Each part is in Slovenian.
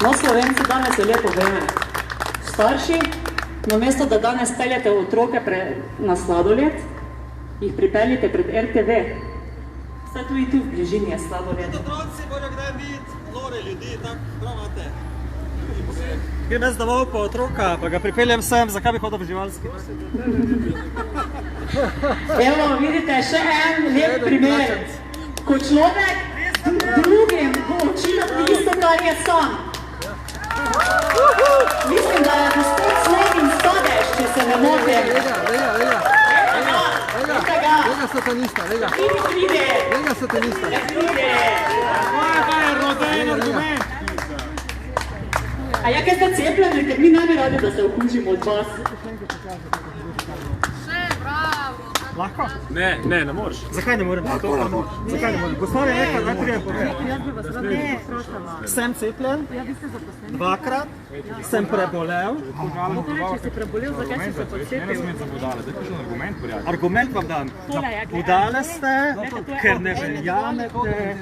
No, Slovenci, danes je lepo vreme. Starši, namesto da danes peljete otroke na sladoled, jih pripeljite pred RTV. Vsaj tu in tu v bližini je sladoled. Otroci morajo kdaj videti nore ljudi, tako pravate. Grem jaz domov po otroka, pa ga pripeljem sem, zakaj bi hodil v živalski? Evo, vidite, še en lep primer. Ko človek drugim bo učil tisto, kar je sam. Mislim, da je gospod Slevin Stadeš, če se ne motim. Lega satanista, lega. Lega satanista. Kaj je roden argument? A ja, kaj ste cepljeni, ker mi ne bi radi, da se okužimo od vas. Lahko? Ne moreš. Zakaj ne morem? Zakaj ne morem? Gospod je rekel, najprej je povedal. Sem cepljen, dvakrat, sem prebolel. Če si prebolel, zakaj si se podcepil? Argument vam dam. Budale ste, ker ne verjamete.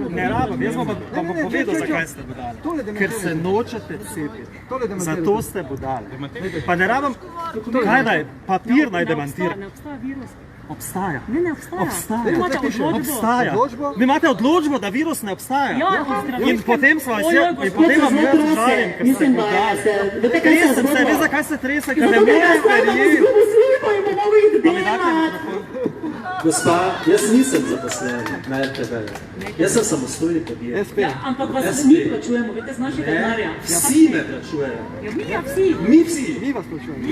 Ne rabim, jaz vam bom povedal, zakaj ste budale. Ker se nočete cepiti. Zato ste budale. Pa ne rabim, kaj naj, papir naj demantira. Obstaja. Ne obstaja. Obstaja. Vi imate odločbo, da virus ne obstaja. In potem smo vas žalim, ker ste budali. Tresem se, veš zakaj se tresem, ker ne morem verjeti. Gospa, jaz nisem zaposlen na RTV. Jaz sem samostojni podjetnik. Ampak vas mi plačujemo, vete, z našega denarja. Vsi me plačujejo. Mi vsi.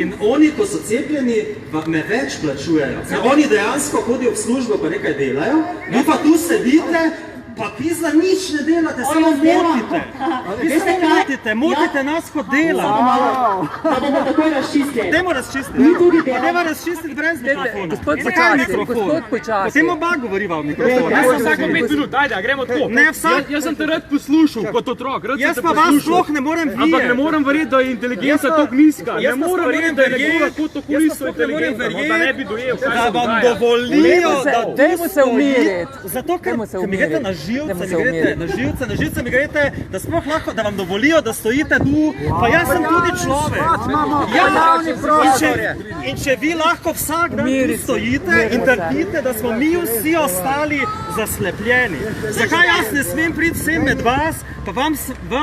In oni, ko so cepljeni, me več plačujejo. Oni dejansko hodijo v službo, pa nekaj delajo, vi pa tu sedite, pa pizda nič ne delate, samo motite. Pizda motite, motite nas, ko delamo. Da bomo takoj razčistili. Dajmo razčistiti. Dajmo razčistiti brez mikrofona. Gospod počasi. Potem oba govoriva v mikrofonu. Jaz sem vsako 5 minut, ajde, gremo tako. Ne, vsak... Jaz sem te rad poslušal kot otrok, rad sem Jaz te pa vas poslušal. sploh ne morem videti. Ampak ne morem verjeti, da je inteligenca tako nizka. Ne morem verjeti, da je nekdo lahko tako nizko inteligentno, da ne bi dojel, kaj se Da vam dogaja. dovolijo, da Dajmo se umiriti. Zato, ker mi greste na živce mi greste, da sploh lahko, da vam dovolijo, da stojite tu, pa jaz sem tudi človek. In če vi lahko vsak dan tu stojite in trdite, da smo mi vsi ostali zaslepljeni. Zakaj jaz ne smem priti sem med vas, pa vam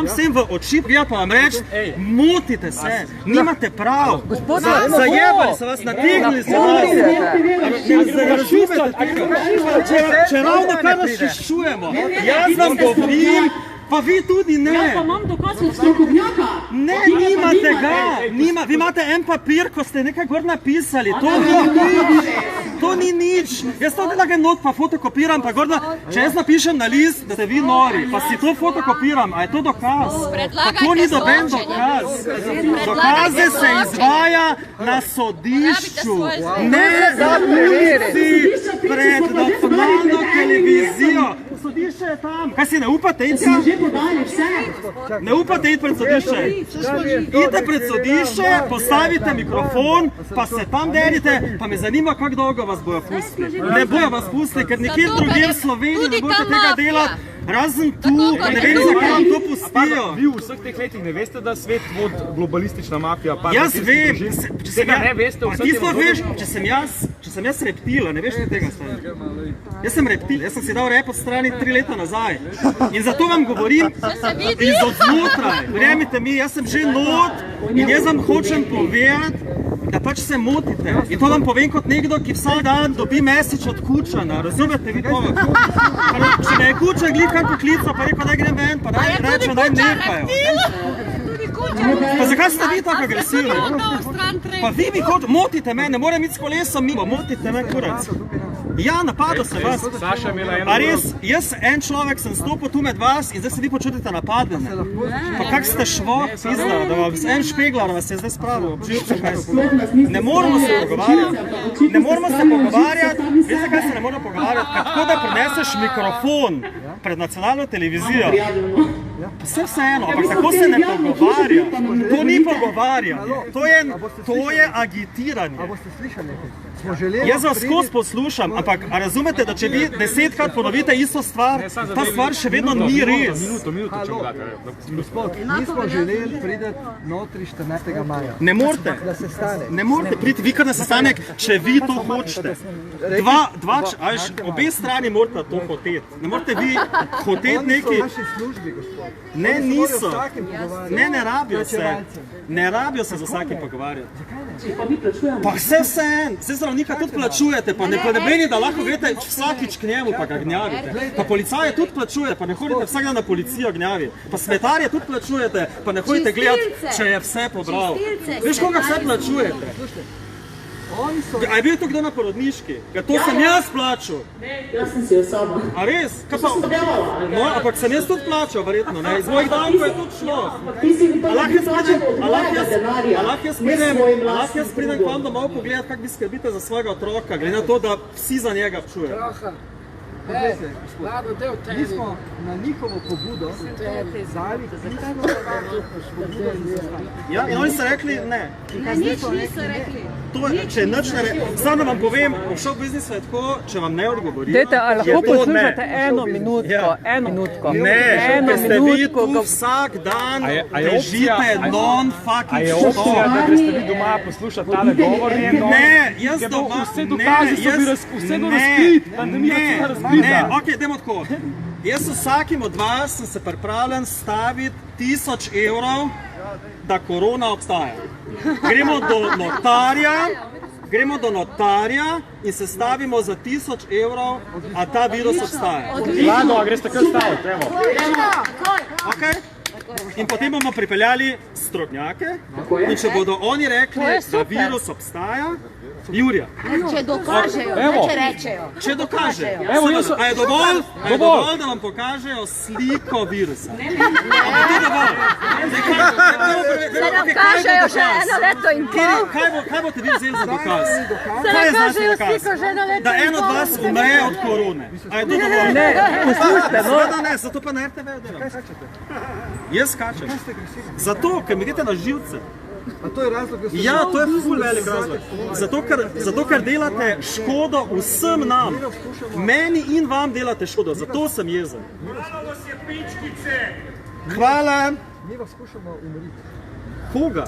vsem v oči pogledati, pa vam reči, motite se, nimate prav. Zajebali so vas, nategnili so vas. Če ravno kar razčiščujemo, jaz vam govorim, pa vi tudi ne. Jaz pa imam dokaz od strokovnjaka. Ne, nimate ga. Vi imate en papir, ko ste nekaj gor napisali. To ni nič. Jaz to nekaj not pa fotokopiram, pa gor če jaz napišem na list, da ste vi nori, pa si to fotokopiram, a je to dokaz? Tako ni doben dokaz. Dokaze se izvaja na sodišču. Ne za ulici pred nacionalno televizijo. Sodišče je tam. Kaj si ne upate iti? Ne upate iti pred sodišče. Idite pred sodišče, postavite mikrofon, pa se tam derite, pa me zanima, kako dolgo vas bojo pustili. Ne bojo vas pustili, ker nikjer drugje v Sloveniji ne bojo tega delati, razen tu, pa ne vem, zakaj vam to pustijo. Vi v vseh teh letih ne veste, da svet vodi globalistična mafija. Jaz vem, Tega ne veste, ti sploh veš, če sem jaz reptila, ne veš tega stvari. Jaz sem reptil, jaz sem si dal rep od strani 3 leta nazaj. In zato vam govorim iz odznotraj. Verjemite mi, jaz sem že not in jaz vam hočem povedati, da pač se motite. In to vam povem kot nekdo, ki vsak dan dobi mesič od Kučana. Razumete vi to? Če me je Kučan glikar poklical, pa rekel, daj grem ven, pa daj rečem, daj nehajo. Pa zakaj ste vi tako agresivni? Pa vi mi motite me, ne morem iti s kolesom mimo, motite me, kurac. Ja, napadal se vas. Saša imela eno... A res, jaz en človek sem stopil tu med vas in zdaj se vi počutite napadene. Pa kak ste švok, pizda, da vam en špeglar vas je zdaj spravil, obživce kaj ste. Ne moramo se pogovarjati. Ne moramo se pogovarjati. Veste, kaj se ne moramo pogovarjati? Kako da prineseš mikrofon pred nacionalno televizijo Vseeno, ampak tako se ne pogovarja. To ni pogovarjanje. To je agitiranje. A boste slišali nekaj? Smo želeli Jaz vas skozi poslušam, ampak a razumete, da če vi 10-krat ponovite isto stvar, ta stvar še vedno ni res. Minuto, če date. Gospod, mi smo želeli priti notri 14. maja. Ne morete. Da se stane. Ne morete priti vi kar na sestanek, če vi to hočete. Obe strani morate to hoteti. Ne morete vi hoteti Oni so v neki... naši službi, gospod. Ne, Oni se niso. morajo z vsakim pogovarjati. Ne rabijo se. Plačevalcem. Ne rabijo se z vsakim pogovarjati. Če pa mi plačujemo. Pa vse zdravnika tudi plačujete, pa ne meni, da lahko greste vsakič k njemu, pa ga gnjavite. Pa policaje tudi plačujete, pa ne hodite vsak dan na policijo gnjavi. Pa smetarje tudi plačujete, pa ne hodite gledati, če je vse pobral. Veš, koga vse plačujete? Oni so... A je bil to kdo na porodniški? Ja, to sem jaz plačal. Jaz sem si osaba. A res? Kaj pa? Sem delala. No, ampak sem jaz tudi plačal, verjetno, ne? Iz mojih davkov je tudi šlo. Ti si mi to A lahko jaz plačal od mojega denarja. pridem k vam domov pogledati, kako vi skrbite za svojega otroka, glede na to, da vsi za njega pčujejo. Poglejte, gospod, mi smo na njihovo pobudo dali Ja, in oni so rekli ne. Nič niso rekli. To je, če nič ne re... Samo da vam povem, šel biznis je tako, če vam ne odgovorijo, Dajte, a lahko je to poslušate ne. eno minutko, Ja. eno minutko. Ne, Eno ker ste vi minutko, tu vsak dan A je težite opcija- a non-fucking je shit. opcija, da greste vi doma poslušati tale govor? Ne, jaz Ker doma... vse dokazi so bili vse do razkrit, pandemija je cela razkrita. Ne, okej, dajmo tako. Jaz vsakim od vas sem se pripravljen staviti 1000 evrov, da korona obstaja. Gremo do notarja in se stavimo za 1000 evrov, a ta virus obstaja. Vlado, a greste kar staviti, evo. Okay? In potem bomo pripeljali strokovnjake in če bodo oni rekli, da virus obstaja, Jurija, Če dokažejo, ne Evo. če rečejo. če dokažejo, Evo, jaz a je dovolj, da vam pokažejo sliko virusa? A bo to dovolj? Se nam kažejo še eno leto in pol. Kaj boste vi vzeli za dokaz? Se Kaj je nam značilni kažejo dokaz? sliko že eno leto Da in en od pol. vas umre od korone. A je to dovolj? Ne, poslušajte, no. Seveda ne, zato pa na RTV delam. Jaz skačem. Zato, ker mi idete na živce. A to je razlog, da so... Ja, to je ful velik razlog. Zato, ker delate škodo vsem nam. Meni in vam delate škodo, zato sem jezen. Hvala. Mi vas skušamo umoriti. Koga?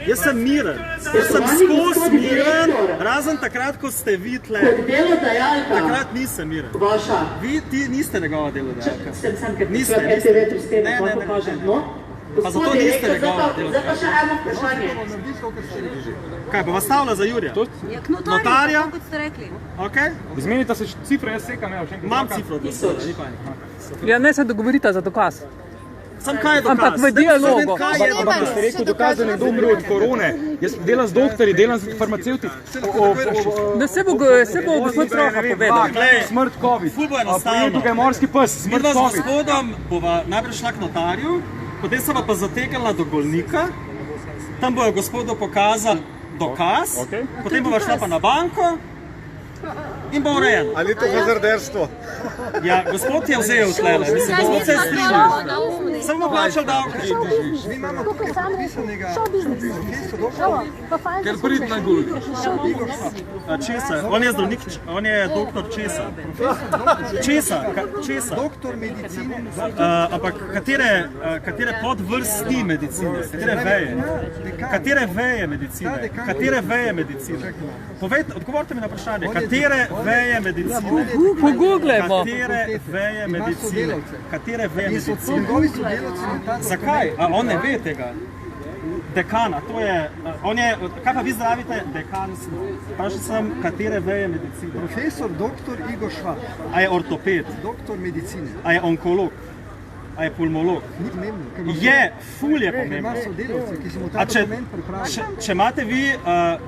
Jaz sem miren. Jaz sem skozi miren, razen takrat, ko ste vi tle. Delodajalka. Takrat nisem miren. Vaša. Vi niste njegova delodajalka. Sem ker Niste, prišla niste. RTV tu s tem, Ne, kaj ne, ne. pokažem. No? Pa zato niste njegova Zdaj pa še eno vprašanje. Kaj, bova stavila za Jurija? Ja, k notarju, Notarja? tako kot ste rekli. Okay? Zmenite se cifre, jaz sekam, evo, še enkrat. Imam cifro. Ja, ne se dogovorita za dokaz. Sam kaj je dokaz? Ampak v dialogu. Kaj je Ampak, ko ste rekel dokaz, da nekdo umre od korone, jaz delam z doktorji, delam z farmacevti. Da se bo gospod Troha povedal. Glej, Smrt COVID. Ful bo A enostavno. pojedu ga je morski pes, smrt Midva z COVID. gospodom bova najprej šla k notarju, potem se pa zategnila do Golnika, tam bojo gospodu pokazali dokaz, Okej. potem bova šla pa na banko in bo urejeno. Ali je to hazarderstvo? Ja, gospod je vzel tlele, mislim, gospod se je strinjal. Sem mu plačal davke. Mi imamo tukaj podpisanega Ker prid na gul. Česa? On je zdravnik, on je doktor česa? Česa? doktor medicine. Ampak katere podvrsti medicine? Katere veje medicine? Katere veje medicine? Povejte, odgovorite mi na vprašanje. Katere veje medicine? Pogooglejmo. Katere veje medicine? Katere veje In so medicine? njegovi sodelavci na ta Zakaj? A on ne ve tega? Dekana, to je, on je, kaj pa vi zdravite? Dekan sem. Vprašal sem, katere veje medicine? Profesor dr. Igor Švab, A je ortoped? doktor medicine. A je onkolog? A je pulmolog? Ni pomembno, ker ima Je, ful je ima pomembno. sodelavce, ki so mu ta A če, dokument pripravili. če imate vi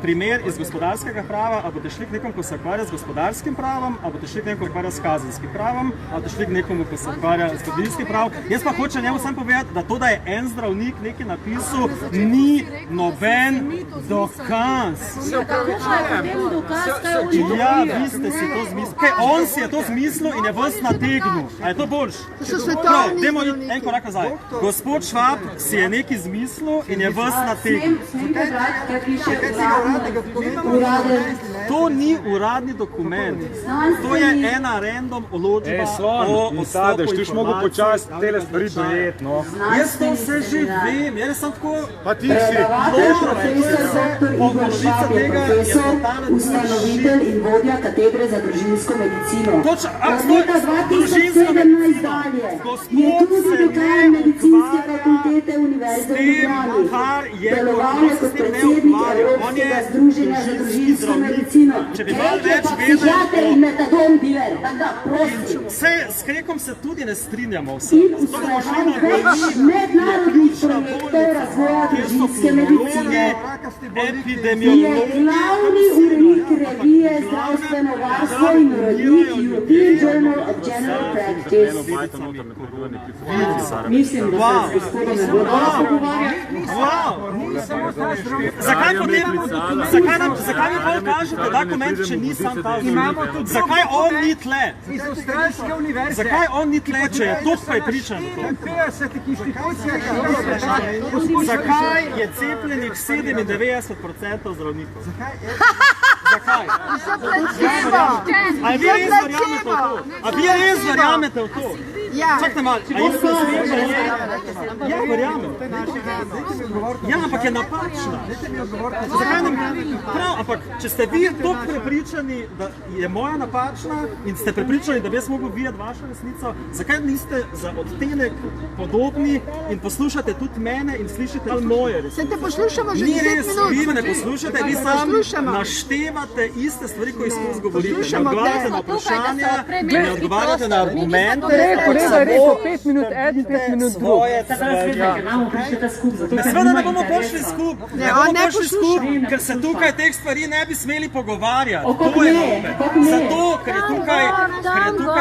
primer iz gospodarskega prava, a boste šli k nekomu, ko se ukvarja z gospodarskim pravom, a boste šli k nekomu, ko se ukvarja s kazenskim pravom, a boste šli k nekomu, ko se ukvarja z zgodovinskim pravom. Jaz pa hočem njemu samo povedati, da to, da je en zdravnik nekaj napisal, ni noben dokaz. Kako pa je potem dokaz, kaj očitno Ja, vi ste si to zmislili. Kaj, on si je to zmislil in je vas nategnil. A je to boljš? Prav, dajmo en korak nazaj. Gospod Švab si je nekaj izmislil in je vas na tem. To ni uradni dokument. To je ena random odločba o odstopu ti boš mogel počasi tele stvari dojeti, no. Jaz to vse že vem, jaz sem tako... Pa ti si. Polovica tega je totalno ustanovitelj in vodja katedre za družinsko medicino. Točno, Od leta 2017 dalje je tudi dekan medicinske fakultete Univerze v Ljubljani. Deloval je kot predsednik Evropskega združenja za družinsko medicino. Tretje pa psihiater in metadon dealer. Tako da, prosim. S Krekom se tudi ne strinjamo vse. In usklajevanj več mednarodnih projektov razvoja družinske medicine. Je glavni urednik revije Zdravstveno varstvo in urednik European Journal of General Practice. Mislim, da se s gospodom ne bo dobro pogovarjati. Zakaj mi bolj kažete dokument, če nisem ta zunaj? Zakaj on ni tle? Iz Avstralske univerze. Zakaj on ni tle, če je to prepričan? 50 institucijah. Zakaj je cepljenih 97% zdravnikov? Zakaj? A vi res verjamete v to? A vi res verjamete v to? Čakajte malo, a jaz sem srečen? Ja, verjamem. Ja, ampak je napačna. Zakaj nam prav, ampak če ste vi toliko prepričani, da je moja napačna in ste prepričani, da bi jaz mogel videti vašo resnico, zakaj niste za odtenek podobni in poslušate tudi mene in slišite ali moje resnice? Se te poslušamo že 10 minut. Ni res, vi me ne minut. poslušate, vi sam naštevate iste stvari, ko jih skozi govorite. Ne odgovarjate na vprašanja, ne odgovarjate na argumente. Kolega je rekel 5 minut eden, 5 minut drug. Seveda ne bomo prišli skupaj. Ne, on ne posluša. Ker se tukaj teh stvari ne bi smeli pogovarjati. Kako To je ne? narobe. Kako ne? Zato, ker je tukaj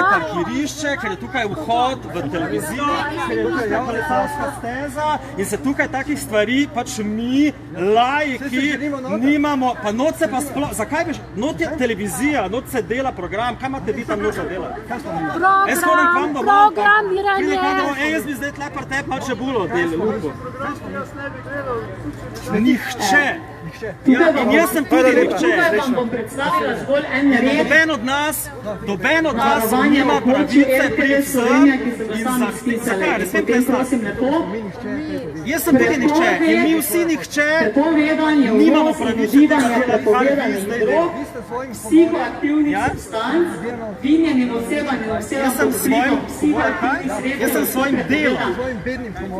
parkirišče, ker je tukaj vhod v televizijo, ker je tukaj kolesarska steza in se tukaj takih stvari pač mi, laiki, nimamo, pa noč se pa sploh, zakaj bi, noč je televizija, noč se dela program, kaj imate vi tam noč za delati? Jaz hodim k vam domov, pridem k vam domov, jaz bi zdaj tle par tep malo čebulo delil, lupo. Nihče. Ja, in jaz sem tudi nihče. Tukaj vam bom predstavila zgolj en red. Noben od vas nima pravice priti sem in zakaj, res Potem prosim lepo. Jaz sem tudi nihče in mi vsi nihče Prepovedanje nimamo uvoz in pravice uživanje prepovedanih drog, psihoaktivnih substanc, vinjenim osebam in osebam pod vplivom psihoaktivnih sredstev. Jaz sem svojim delom.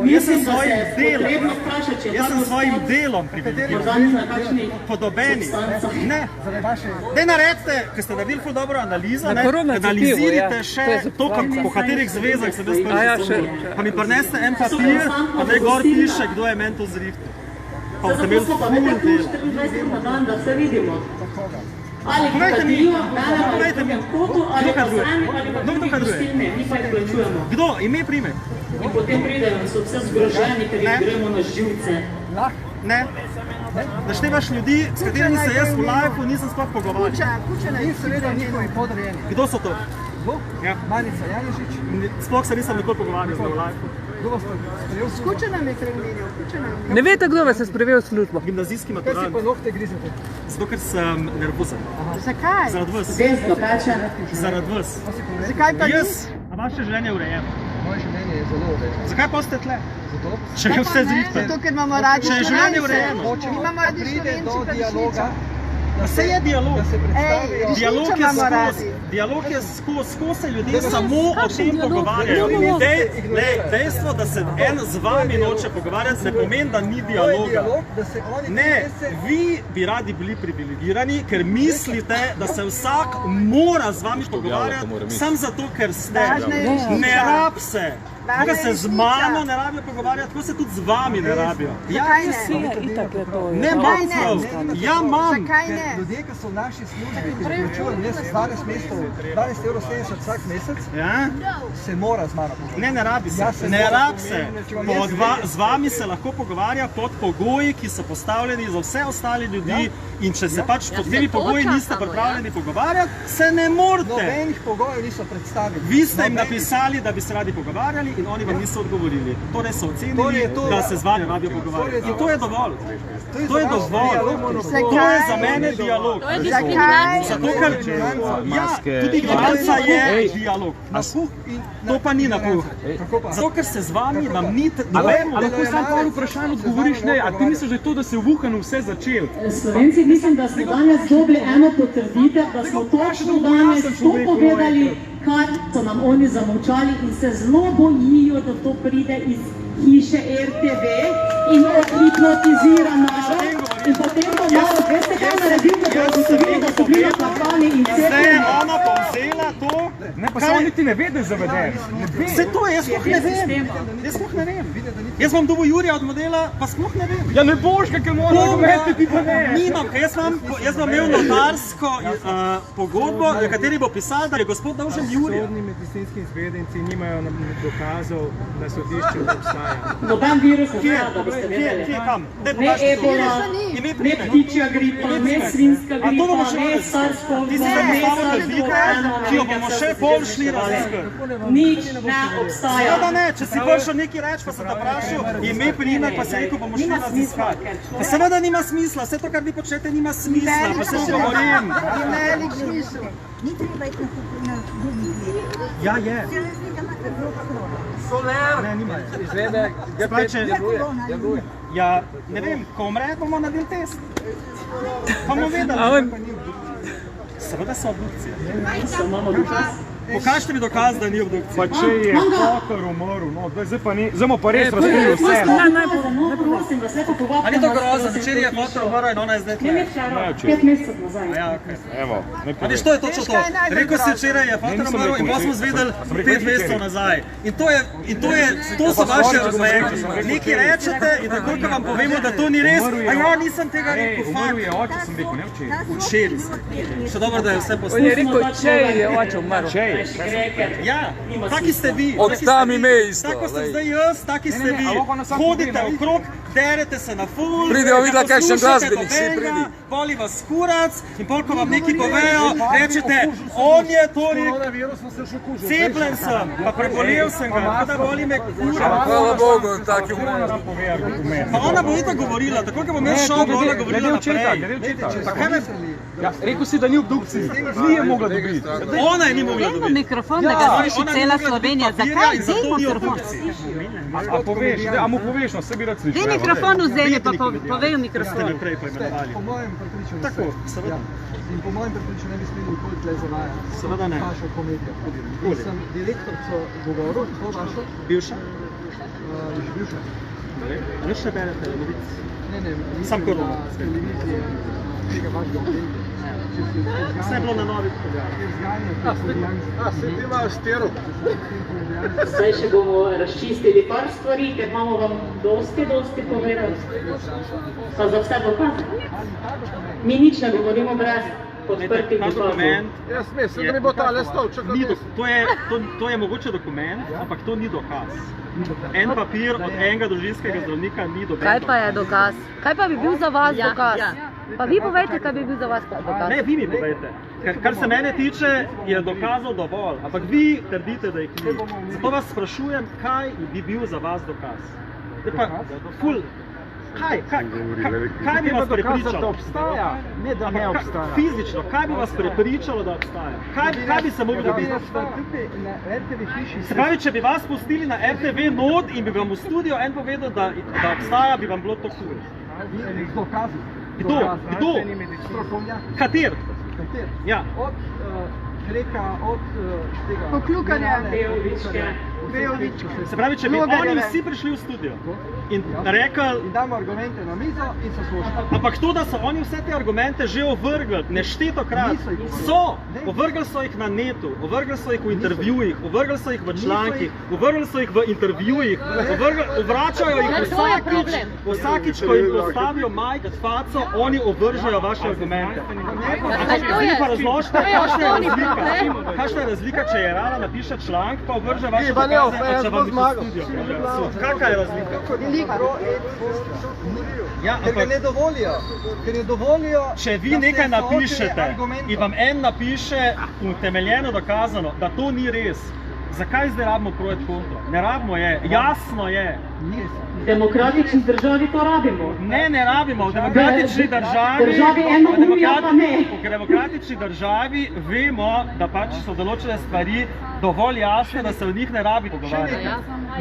Mislim, da se je potrebno vprašati, če je Jaz sem ta svojim gospod delom privilegiran. morda ni na kakšnih Podobeni. substancah. Ne. Daj naredite, ker ste naredili ful dobro analizo, Na korona analizirite cepivo, še ja. to, po katerih zvezah se A ja, jaz še. pa mi prineste en papir, pa da gor piše, kdo je meni to zrihtal. Pa boste imeli Zato smo pa ful nekaj tu del. 24 ur na dan, da vse vidimo. Ali Povejte mi, kadijo, ali povejte mi, v kotu, ali kdo pa kadruje? sami, ali pa Kdo tudi kadruje? gostilne, mi pa jih plačujemo. Kdo? Ime, primek? In potem pridejo in so vse zgroženi, ker jih gremo na živce. Ne. Naštevaš ljudi, s katerimi se jaz v lifeu nisem sploh pogovarjal. In seveda njihovi podrejeni. Kdo so to? Ja. Manica Janežič. Sploh se nisem nikoli pogovarjal z v lifeu. Kdo vas sprejel v službo? Ne veste, kdo vas je sprejel v službo? Gimnazijski Kaj si pa maturant. nohte grizete? Zato, ker sem nervozen. Zakaj? Zaradi vas. Desno peče. Zaradi vas. Zakaj pa Jaz, a vaše življenje je urejeno. Moje življenje je zelo urejeno. Zakaj pa ste tle? Zato, Če je vse zrihtal. Zato, ker imamo radi Če je življenje urejeno. Imamo radi pride do Slovenci pa dialoga, Vse je dialog. da se predstavijo. Dialog je skozi. Dialog je skozi se ljudje samo o tem pogovarjajo. Dejstvo, da se en z vami noče pogovarjati, ne pomeni, da ni To je dialoga. dialog, da se oni Ne, vi bi radi bili privilegirani, ker mislite, da se vsak mora z vami pogovarjati, samo zato, ker ste. Ne rab se. Tako se z mano ne rabijo pogovarjati, tako se tudi z vami ne rabijo. Ja, ne imam prav. Ja, imam. Zakaj ne? Ljudje, ki so v naši službi, ki plačujejo mesec 12 evrov 70 vsak mesec, Ja? se mora z mano pogovarjati. Ne rabi se. Ja, se Ne mora. rab se. Z vami se lahko pogovarja pod pogoji, ki so postavljeni za vse ostale ljudi in če se pač pod temi pogoji niste pripravljeni pogovarjati, se ne morete. Nobenih pogojev niso predstavili. Vi ste jim Nobenih. napisali, da bi se radi pogovarjali in oni vam niso odgovorili. Torej so ocenili, da se z vami rabijo pogovarjati. In to je dovolj. To je dovolj. To je za mene dialog. Zato, ker tudi gledalca je dialog. To pa ni napuh. Zato, ker se z vami nam ni dovolj. Lahko sam par vprašanj odgovoriš, ne, a ti misliš, da je to, da se je v Wuhanu vse začel? Slovenci, mislim, da smo danes dobili eno potrditev, da smo točno danes to povedali, kar so nam oni zamolčali in se zelo bojijo, da to pride iz hiše RTV in hipnotizira narod. In potem bo narod, veste kaj naredil, da so se videli, da so bili napadani in Zdaj je ona povzela to, Ne, pa se oni ti ne vede zaveden. vse to jaz sploh ne vem. Jaz sploh ne vem. Jaz bom dobil Jurija od modela, pa sploh ne vem. Ja ne boš, kakor mora argumente, ti pa ne. Nimam, ker jaz bom imel notarsko pogodbo, v kateri bo pisalo, da je gospod dolžen Jurija. Sodni medicinski izvedenci nimajo dokazov na sodišču, da obstaja. noben virus ne zna, da boste vedeli. Kje, kam? Daj, Ne pokaži to. ebola, Ime, ne priimek. ptičja gripa, ne svinjska A to bomo gripa, še ne videli. SARS-CoV-2, Ti si ne zapostavil SARS-CoV-1, razliko, ki jo bomo še bolj šli raziskati. Nič ne obstaja. Seveda ne, če si prišel nekaj reči, pa sem te vprašal, ime, priimek, pa si rekel, bomo šli raziskati. Pa seveda nima smisla, vse to, kar vi počnete, nima smisla, pa se še govorim. Velik smisel. Ni treba iti na Google. Ja, je. Ne, nimajo. Izvede, Sploh, če- Ja, ne vem, ko umre, bomo naredili test. Pa bomo vedeli. Seveda so obdukcije. Pokažite mi dokaz, da ni obdukcije. Pa če je Kotor umrl, no, zdaj pa ni, zdaj bomo pa res razkrili vse. No, prosim, vas lepo povabite. Ali je to grozno, včeraj je fotor umrl in ona je zdaj Ne, ne, tle? včeraj, 5 mesecev nazaj. Ja, okej. Evo, ne Ali što je točno to? Rekel si včeraj je fotor nisem umrl in rekel pa smo včeraj. zvedeli Sem rekel 5 mesecev včeraj. nazaj. In to so vaše argumenti. Nekaj rečete in tako, ko vam povemo, da to ni res, a ja, nisem tega rekel, Umrl fakt. je oče, sem rekel, ne včeraj. Včeraj sem. Še dobro, da je vse On je poslušno. rekel, če je oče umrl. Ja, taki ste vi. Od taki tam ste vi. ime isto, Tako sem glej. zdaj jaz, taki ste vi. a lahko na vsak Hodite pogled, okrog, derete se na ful. Pridejo ne videla, kakšen poslušate glasbenik si, nobenega, pridi. Boli vas kurac in pol, ko vam nekaj povejo, rečete, on je to rekel, Koronavirus sem se še kužil. cepljen sem, pa prebolel sem ga, tako da boli me kurac. Hvala Bogu, taki umre. Moram povedati argument. Pa ona bo itak govorila, tako kot bom jaz šel, bo ona govorila glede očeta, naprej. glede očeta. Pa kaj me... Ja, rekel si, da ni obdukcij, ni je mogla dobiti. Ona je ni mogla Dajmo dobiti. mikrofon, da ga sliši Ona ni cela mogla Slovenija. dobiti papirja Zakaj? in zato Dajmo ni mikrofon. obdukcij. A poveš, a mu poveš, no, vse bi rad slišal. Daj mikrofon vzemi, pa povej v Ste mikrofon. me prej poimenovali. Po mojem prepričanju Tako, se. seveda. In po mojem prepričanju ne bi smeli nikoli tle zavajati. Seveda ne. Vašo komedijo. In sem direktorco govoril, to vašo, Bivša? že bivša. A ne še berete novic? Ne, Sam mislim korona. na televiziji tega vašega oddelka. Vse je bilo na novih Se ti imaš stero. Zdaj še bomo razčistili par stvari, ker imamo vam dosti povedati. Pa za vse dokaze. Mi nič ne govorimo brez podprtih Ta dokazov. dokument Jaz mislim, da mi bo tale stolček ni to je mogoče dokument, ampak to ni dokaz. En papir od enega družinskega zdravnika ni dokaz. Kaj pa je dokaz? Kaj pa bi bil za vas dokaz? Pa vi povejte, kaj bi bil za vas dokaz. Ne, vi mi povejte. Kar se mene tiče, je dokazov dovolj, ampak vi trdite, da jih ni. Zato vas sprašujem, kaj bi bil za vas dokaz. Zdaj pa, ful, kaj bi vas prepričalo? Da obstaja, ne da ne obstaja. Fizično, kaj bi vas prepričalo, da obstaja? Kaj bi se mogli dobiti? Na RTV hiši Se pravi, če bi vas pustili na RTV not in bi vam v studio en povedal, da obstaja, bi vam bilo to kul. dokazov. Kdo? Strokovnjak. Kater? Kater? Ja. Od Kreka, od tega... Pokljukarja. Teoričke. Se pravi, če bi oni vsi prišli v studio in rekli, In damo argumente na mizo in se slušamo. ampak to, da so oni vse te argumente že ovrgli, neštetokrat, Niso jih. ovrgli so jih na netu, ovrgli so jih v intervjujih, ovrgli so jih v člankih, ovrgli so jih v intervjujih, vračajo jih vsakič, ko jim postavijo majk faco, oni ovržajo vaše argumente. Vi pa razložite, kakšna je razlika, če je Rala napiše članek, pa ovrže vaše dokaze, pa če vam bi v studio. Kakšna je razlika? Ja, Ker ga ne dovolijo, če vi nekaj napišete in vam en napiše utemeljeno dokazano, da to ni res, Zakaj zdaj rabimo projekt kontro? Ne rabimo je, jasno je. V demokratični državi to rabimo. Ne rabimo. V demokratični državi vemo, da pač so določene stvari dovolj jasne, da se o njih ne rabi pogovarjati.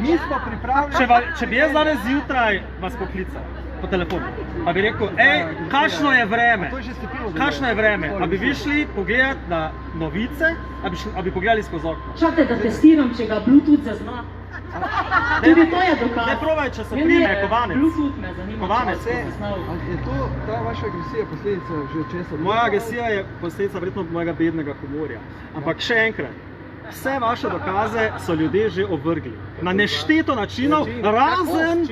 Mi smo pripravljeni. Če bi jaz danes zjutraj vas poklical po telefonu, pa bi rekel, kakšno je vreme? Kakšno je vreme? A bi vi šli pogledati na novice, a bi pogledali skozi okno? Čakajte, da testiram, če ga Bluetooth zazna. Tudi to je dokaz. Ne probaj, če se prime, Kovanec. Bluetooth me zanima. Kovanec. Je to, ta vaša agresija posledica že česa? Moja agresija je posledica verjetno mojega bednega humorja. Ampak še enkrat, vse vaše dokaze so ljudje že ovrgli. Na nešteto načinov, razen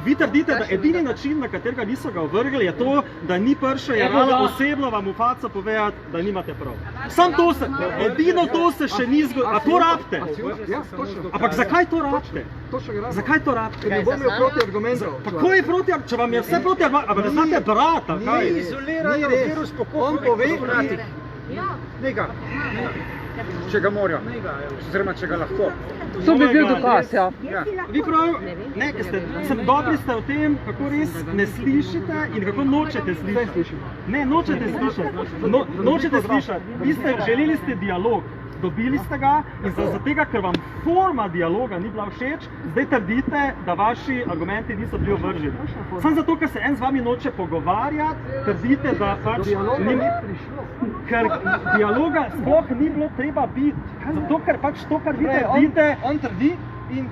vi trdite, da edini način, na katerega niso ga ovrgli, je to, da ni prišel Jerala osebno vam v faco povedati, da nimate prav. Sam to se, edino to se še ni zgodilo. A to rabite? Ampak zakaj to rabite? Zakaj to rabite? Ne bom imel proti argumentov. Pa ko je proti, če vam je vse proti argumentov, a ne znate brata, kaj? Ni izolirajo virus po on pove, Njega. Če ga morajo, oziroma če ga lahko. To bi bil dokaz, ja. Vi prav, dobri ste v tem, kako res ne slišite in kako nočete slišati. Ne, nočete slišati. Nočete slišati. Želeli ste dialog, dobili ste ga in zaradi tega, ker vam forma dialoga ni bila všeč, zdaj trdite, da vaši argumenti niso bili ovrženi. Samo zato, ker se en z vami noče pogovarjati, trdite, da pač ker dialoga sploh ni bilo treba biti. Zato, ker pač to, kar vi trdite, on trdi in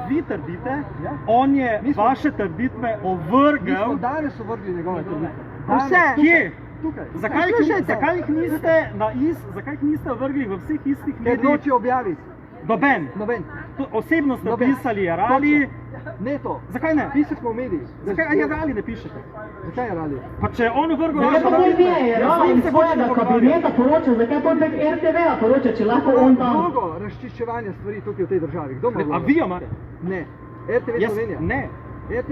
vi trdite, on je vaše trditve ovrgel. Mi smo danes ovrgli njegove trditve. Vse? Kje? Zakaj jih niste ovrgli v vseh istih medijih? Ker noče objaviti. Noben. Osebno ste pisali Jerali. Ne to. Zakaj ne? Pisali smo v medijih. Zakaj Jerali ne pišete? Zakaj Jerali? Pa če on ovrgel vaše trditve, Jerala in svojega kabineta poroča, zakaj pa prek RTV-a poroča, če lahko on tam? Mnogo razčiščevanja stvari tukaj v tej državi. Kdo ima vlogo? A vi jo imate? Ne. RTV Slovenija. Ne.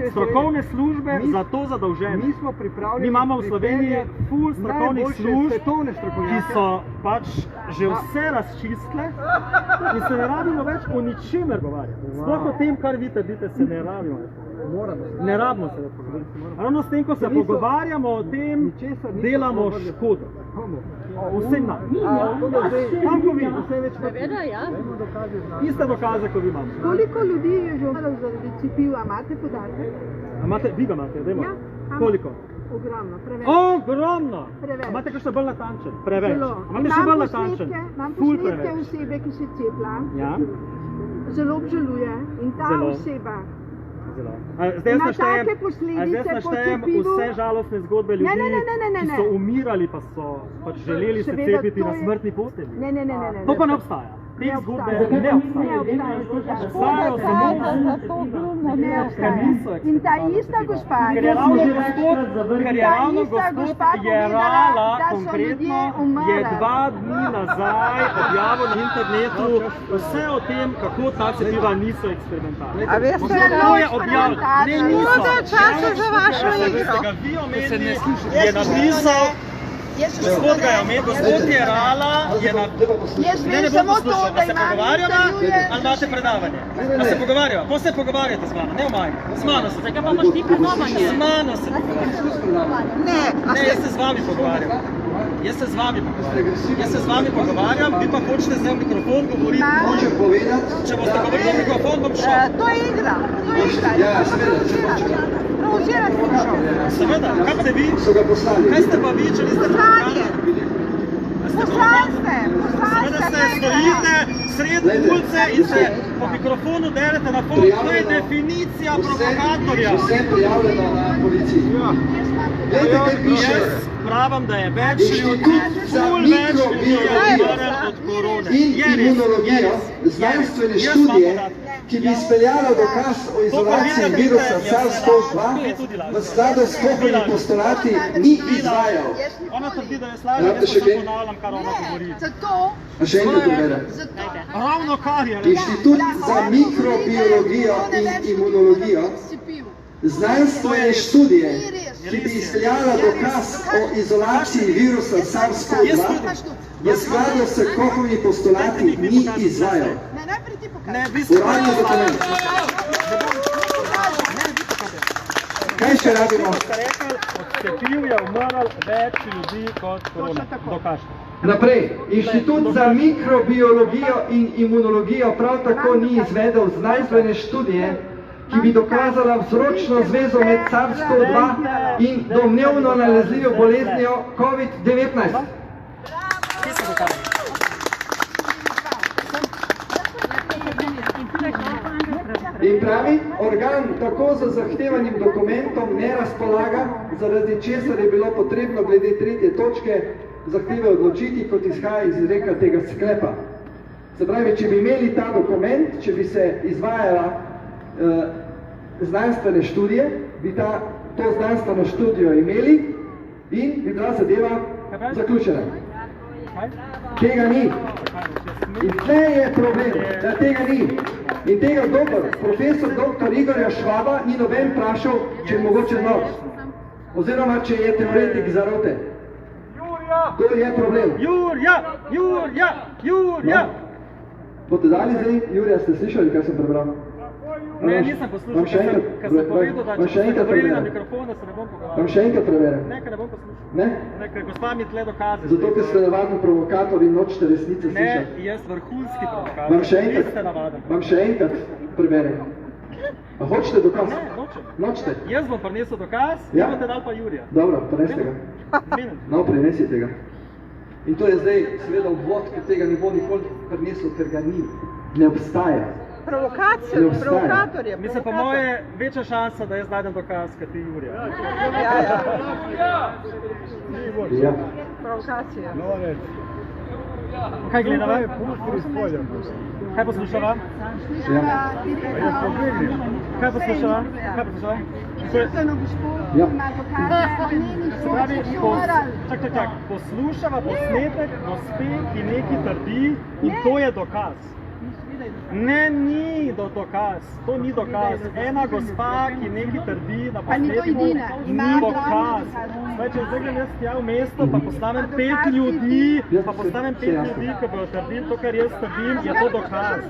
Strokovne službe za to zadolžene. Mi smo pripravljeni. Mi imamo v Sloveniji ful strokovnih služb, ki so pač že vse razčistile in se ne rabimo več o ničemer govarjati. Sploh o tem, kar vi trdite, se ne rabimo. Ne rabimo se več pogovarjati. Ravno s tem, ko se pogovarjamo o tem, delamo škodo. Vsem nam. Kam ko vi? Iste dokaze, ko vi imamo. Koliko ljudi je že umrlo zaradi cepiva? Imate podatke? Vi ga imate, dajmo. Ja. Koliko? Ogromno, preveč. Ogromno! Preveč. Imate kakšno bolj natančen? Preveč. Imate še Imam bolj natančen? posnetke osebe, ki se cepla, Ja? zelo obžaluje in ta Zelo. oseba Zdaj Na jaz naštejem take posledice po naštejem cepivu- vse žalostne zgodbe ljudi, Ne. ki so umirali, pa so pač želeli se Seveda, cepiti to na je- smrtni postelji. Ne. To pa ne obstaja. Te Ne zgodbe obstaja. ne obstajajo. Obstajajo samo ker niso In ta ista gospa, Ker je ravno gospod Jerala konkretno je 2 dni nazaj objavil na internetu vse o tem, kako ta cepiva niso eksperimentalna. A veste, To je objavil. Ne, niso. časa za vašo igro. Ste ga vi omenili, je napisal, gospod ga je omenil, gospod Jerala je napisal. Jaz vem samo to, da se imam pogovarjava intervjuje. ali imate predavanje? A se pogovarjava? Ko se pogovarjate z mano, ne o maju. Z mano se. Zakaj pa imaš ti predavanje? Z mano se pogovarjam. Ne, jaz se z vami pogovarjam. Jaz se z vami pogovarjam, vi pa hočete zdaj v mikrofon govoriti. Če boste govorili v mikrofon, bom šel. To je igra. Provocirati sem šel. Seveda, kaj ste vi? Kaj ste pa vi, če niste Poslanje. Seveda se stojite sred ulice in se po mikrofonu derete na fon. To je definicija provokatorja. Vse prijavljeno na policiji. Glejte, kaj piše. Jaz pravim, da je več ljudi, za ful več ljudi je umrlo od korone. In imunologijo, znanstvene študije, ki bi izpeljala dokaz o izolaciji virusa SARS-CoV-2 v skladu s Kohovimi postulati, ni izvajal. Ona trdi, da je slažen, jaz pa se ponavljam, kar ona govori. Zato, A še enkrat povedam. Ravno kar je. Inštitut za mikrobiologijo in imunologijo Znanstvene študije, ki bi izpeljala dokaz o izolaciji virusa SARS-CoV-2, v skladu s Kochovimi postulati ni izvajal. Uradni dokument. Kaj še rabimo? Od cepiv je umrl več ljudi kot korona. Dokažite. Naprej. Inštitut za mikrobiologijo in imunologijo prav tako ni izvedel znanstvene študije, ki bi dokazala vzročno zvezo med SARS-CoV-2 in domnevno nalezljivo boleznijo COVID-19. In pravi, organ tako z zahtevanim dokumentom ne razpolaga, zaradi česar je bilo potrebno glede 3. točke zahteve odločiti, kot izhaja iz izreka tega sklepa. Se pravi, če bi imeli ta dokument, če bi se izvajala znanstvene študije, bi to znanstveno študijo imeli in bi bila zadeva zaključena. Tega ni. In tle je problem, da tega ni. In tega profesor dr. Igorja Švaba ni noben vprašal, če je mogoče znal. Oziroma, če je teoretik zarote. To je problem. Jurja! Boste dali zdaj, Jurija, ste slišali, kaj sem prebral? Ne, nisem poslušal, ker sem povedal, da če ste govorili na mikrofon, da se ne bom pogovarjal. Vam še enkrat preverjam. Ne, ker ne bom poslušal. Ne? Ne, ker gospa mi tle dokaze. Zato, ker ste navadni provokator in nočete resnice slišati. Ne, jaz vrhunski provokator. Vi ste navaden. Vam še enkrat preverjam. A hočete dokaz? Ne, nočem. Nočete? Jaz bom prinesel dokaz, vi boste dal pa Jurija. Dobro, prinesite ga. No, prinesite ga. In to je zdaj seveda obvod, ki tega ne bo nikoli prinesel, ker ga ni. Ne obstaja. Provokator je. Mislim, po moje večja šansa, da jaz najdem dokaz, kot ti Jurija. Ja. Provokacija. Kaj gledava? Kaj poslušava? Kaj poslušava? Črteno gospod ima dokaz, da njeni soči Čak. Poslušava posnetek gospe, ki nekaj trdi in to je dokaz. Ne, ni dokaz. To ni dokaz. Ena gospa, ki nekaj trdi na posnetku, ni dokaz. Če zdaj grem jaz tja v mesto, pa postavim 5 ljudi, ki bodo trdili to, kar jaz trdim, je to dokaz.